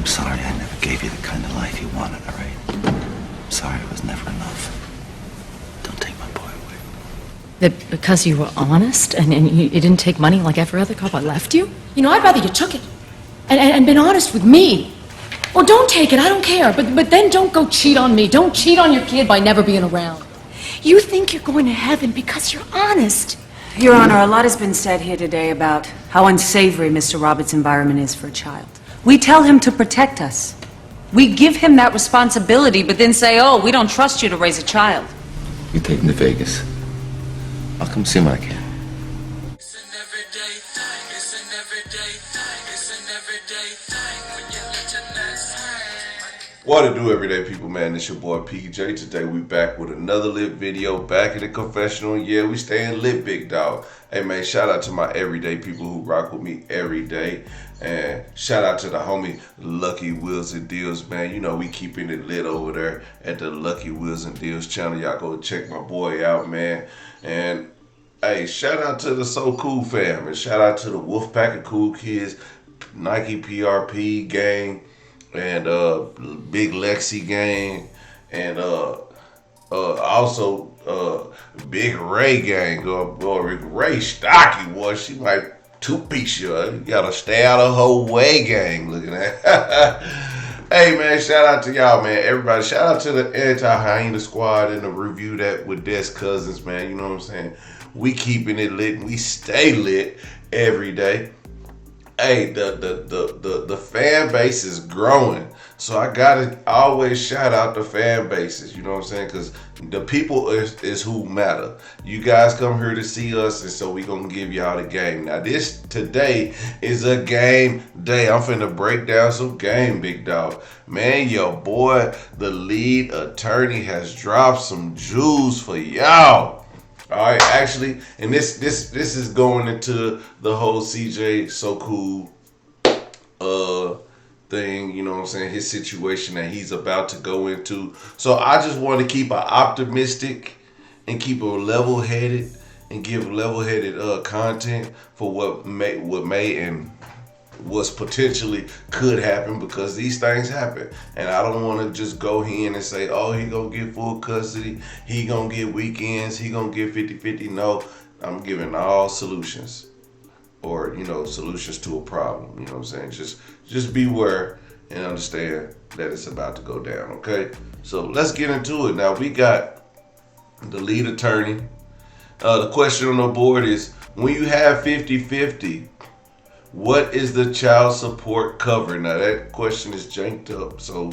sorry I never gave you the kind of life you wanted, all right? I'm sorry it was never enough. Don't take my boy away. That because you were honest and you didn't take money like every other couple left you? You know, I'd rather you took it and been honest with me. Or don't take it, I don't care, but then don't go cheat on me. Don't cheat on your kid by never being around. You think you're going to heaven because you're honest. Your Honor, a lot has been said here today about how unsavory Mr. Roberts' environment is for a child. We tell him to protect us. We give him that responsibility, but then say, oh, we don't trust you to raise a child. You take him to Vegas. I'll come see him when I can. It's an everyday thing. It's an everyday thing. It's an everyday thing when you let your nuts hang. What to do, everyday people, man? It's your boy PJ. Today we back with another lit video, back in the confessional. Yeah, we staying lit, big dog. Hey man, shout out to my everyday people who rock with me every day. And shout out to the homie Lucky Wheels and Deals, man. You know we keeping it lit over there at the Lucky Wheels and Deals channel. Y'all go check my boy out, man. And hey, shout out to the So Cool fam, and shout out to the Wolfpack of Cool Kids, Nike PRP gang, and Big Lexi gang, and also Big Ray gang, or Ray Stocky, boy. She might two-piece you. You gotta stay out of her way gang looking at. Hey man, shout out to y'all, man. Everybody, shout out to the Anti-Hyena Squad and the review that with Des Cousins, man. You know what I'm saying? We keeping it lit and we stay lit every day. Hey, the fan base is growing. So I gotta always shout out the fan bases, you know what I'm saying? Because the people is who matter. You guys come here to see us, and so we gonna give y'all the game. Now this today is a game day. I'm finna break down some game, big dog. Man, your boy, the lead attorney, has dropped some jewels for y'all. All right, actually, and this is going into the whole CJ So Cool thing, you know what I'm saying, his situation that he's about to go into. So I just want to keep it optimistic and keep it level-headed and give level-headed content for what may and what's potentially could happen, because these things happen. And I don't want to just go in and say, oh, he gonna get full custody, he gonna get weekends, he gonna get 50-50. No, I'm giving all solutions, or solutions to a problem. You know what I'm saying? Just beware and understand that it's about to go down. Okay, so let's get into it. Now we got the lead attorney. The question on the board is, when you have 50-50, what is the child support cover? Now that question is janked up. So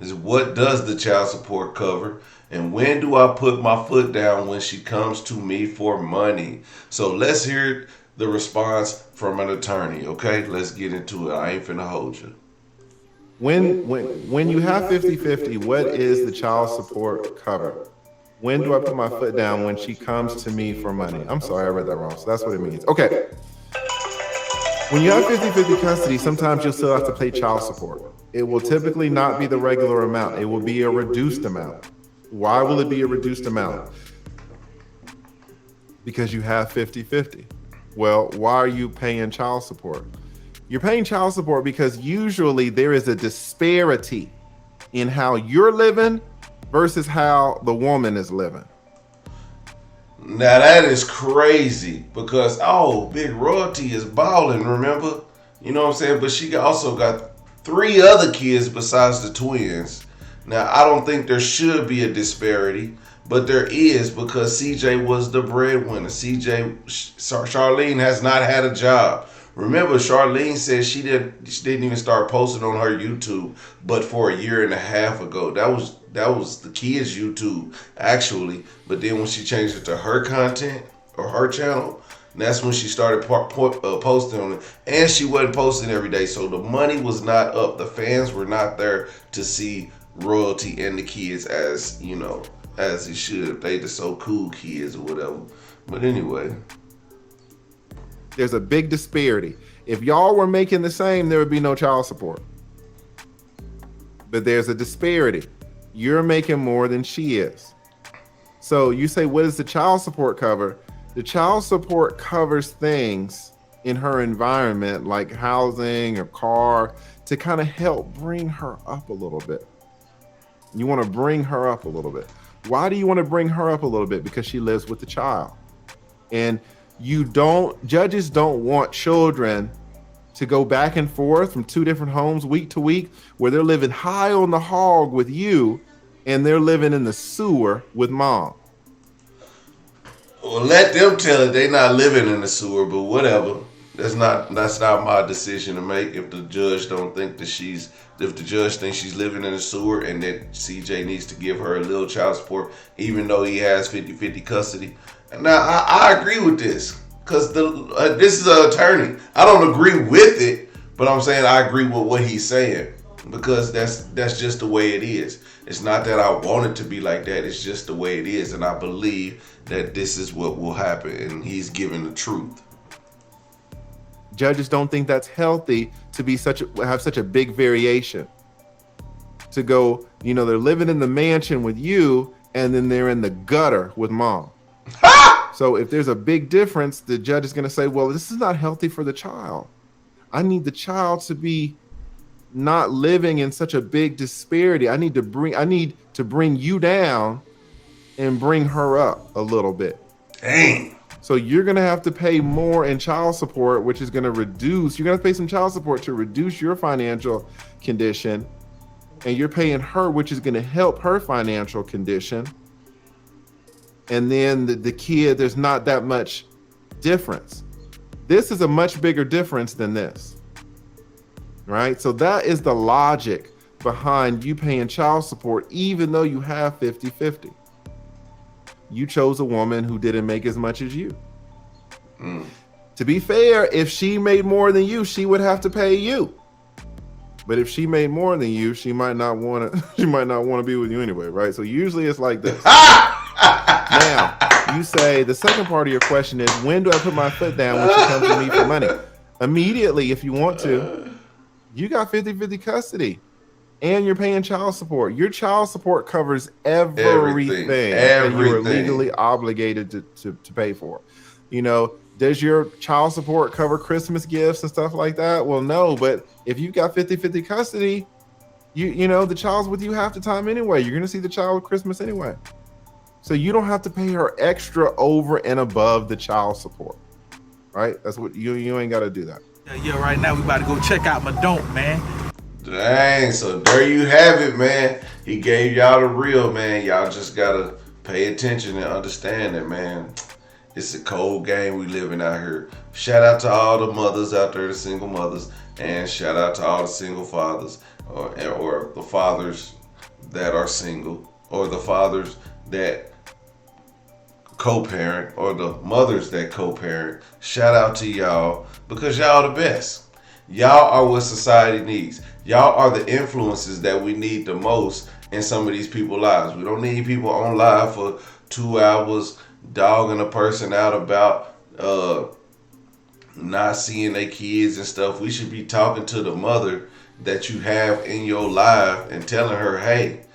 is what does the child support cover? And when do I put my foot down when she comes to me for money? So let's hear the response from an attorney. Okay, let's get into it. I ain't finna hold you. When you have 50-50, what is the child support cover? When do I put my foot down when she comes to me for money? I'm sorry, I read that wrong. So that's what it means. Okay. When you have 50-50 custody, sometimes you'll still have to pay child support. It will typically not be the regular amount. It will be a reduced amount. Why will it be a reduced amount? Because you have 50-50. Well, why are you paying child support? You're paying child support because usually there is a disparity in how you're living versus how the woman is living. Now that is crazy, because Big Royalty is balling, remember? You know what I'm saying? But she also got 3 other kids besides the twins. Now I don't think there should be a disparity, but there is, because CJ was the breadwinner. Charlene has not had a job. Remember, Charlene said she didn't even start posting on her YouTube but for a year and a half ago. That was the kids' YouTube, actually. But then when she changed it to her content or her channel, that's when she started posting on it. And she wasn't posting every day, so the money was not up. The fans were not there to see Royalty and the kids as it should. They the So Cool kids or whatever. But anyway, there's a big disparity. If y'all were making the same, there would be no child support. But there's a disparity. You're making more than she is. So you say, what does the child support cover? The child support covers things in her environment like housing or car, to kind of help bring her up a little bit. You want to bring her up a little bit. Why do you want to bring her up a little bit? Because she lives with the child. And judges don't want children to go back and forth from two different homes week to week, where they're living high on the hog with you and they're living in the sewer with mom. Well, let them tell it they not living in the sewer, but whatever. That's not my decision to make. If the judge if the judge thinks she's living in the sewer and that CJ needs to give her a little child support, even though he has 50-50 custody. Now, I agree with this, because this is an attorney. I don't agree with it, but I'm saying I agree with what he's saying, because that's just the way it is. It's not that I want it to be like that. It's just the way it is, and I believe that this is what will happen, and he's giving the truth. Judges don't think that's healthy to be have such a big variation. To go, they're living in the mansion with you, and then they're in the gutter with mom. So if there's a big difference, the judge is going to say, well, this is not healthy for the child. I need the child to be not living in such a big disparity. I need to bring you down and bring her up a little bit. Dang. So you're going to have to pay more in child support, which is going to reduce. You're going to pay some child support to reduce your financial condition. And you're paying her, which is going to help her financial condition. And then the kid, there's not that much difference. This is a much bigger difference than this. Right? So that is the logic behind you paying child support, even though you have 50-50. You chose a woman who didn't make as much as you. To be fair, if she made more than you, she would have to pay you. But if she made more than you, she might not want to. She might not want to be with you anyway, right? So usually it's like this. Now, you say the second part of your question is, when do I put my foot down when she comes to me for money? Immediately, if you want to. You got 50-50 custody. And you're paying child support. Your child support covers everything. that you are legally obligated to pay for. Does your child support cover Christmas gifts and stuff like that? Well, no, but if you've got 50-50 custody, the child's with you half the time anyway. You're going to see the child at Christmas anyway. So you don't have to pay her extra over and above the child support. Right? That's what you ain't got to do that. Yeah, right now we about to go check out my don't, man. Dang, so there you have it, man. He gave y'all the real, man. Y'all just gotta pay attention and understand that, man. It's a cold game we living out here. Shout out to all the mothers out there, the single mothers, and shout out to all the single fathers, or the fathers that are single, or the fathers that co-parent, or the mothers that co-parent. Shout out to y'all, because y'all the best. Y'all are what society needs. Y'all are the influences that we need the most in some of these people's lives. We don't need people on live for 2 hours dogging a person out about not seeing their kids and stuff. We should be talking to the mother that you have in your life and telling her, hey,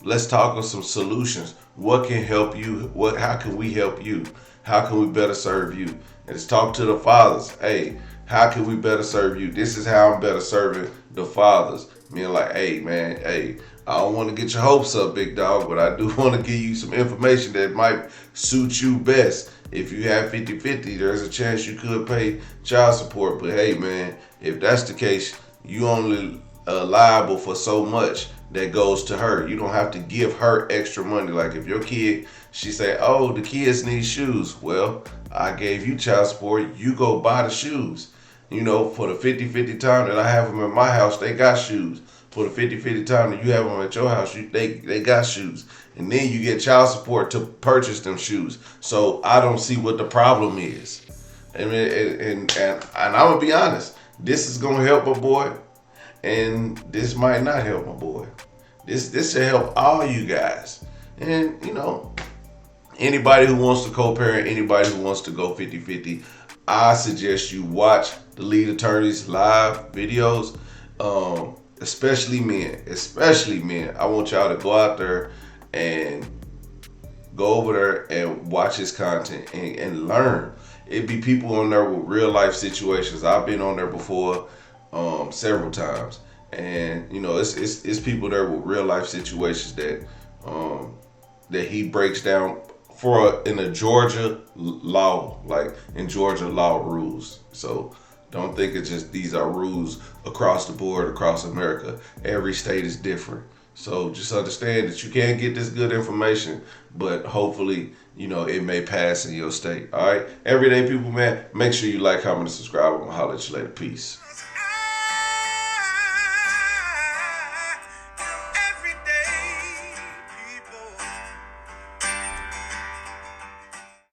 let's talk of some solutions. What can help you? How can we help you? How can we better serve you? And let's talk to the fathers. Hey, how can we better serve you? This is how I'm better serving the fathers. Meaning like, hey, man, hey, I don't want to get your hopes up, big dog, but I do want to give you some information that might suit you best. If you have 50-50, there's a chance you could pay child support. But hey, man, if that's the case, you only liable for so much that goes to her. You don't have to give her extra money. Like if your kid, she say, oh, the kids need shoes. Well, I gave you child support. You go buy the shoes. For the 50-50 time that I have them in my house, they got shoes. For the 50-50 time that you have them at your house, they got shoes. And then you get child support to purchase them shoes. So I don't see what the problem is. And I'm going to be honest. This is going to help my boy. And this might not help my boy. This should help all you guys. And, anybody who wants to co-parent, anybody who wants to go 50-50, I suggest you watch the lead attorney's live videos, especially men. I want y'all to go out there and go over there and watch his content and learn. It'd be people on there with real life situations. I've been on there before. several times. And you know, it's people there with real life situations that that he breaks down for in a Georgia law, like in Georgia law rules. So don't think it's just these are rules across the board across America. Every state is different. So just understand that you can't get this good information, but hopefully, you know, it may pass in your state. All right, everyday people, man. Make sure you like, comment, and subscribe. I'm gonna holler at you later. Peace.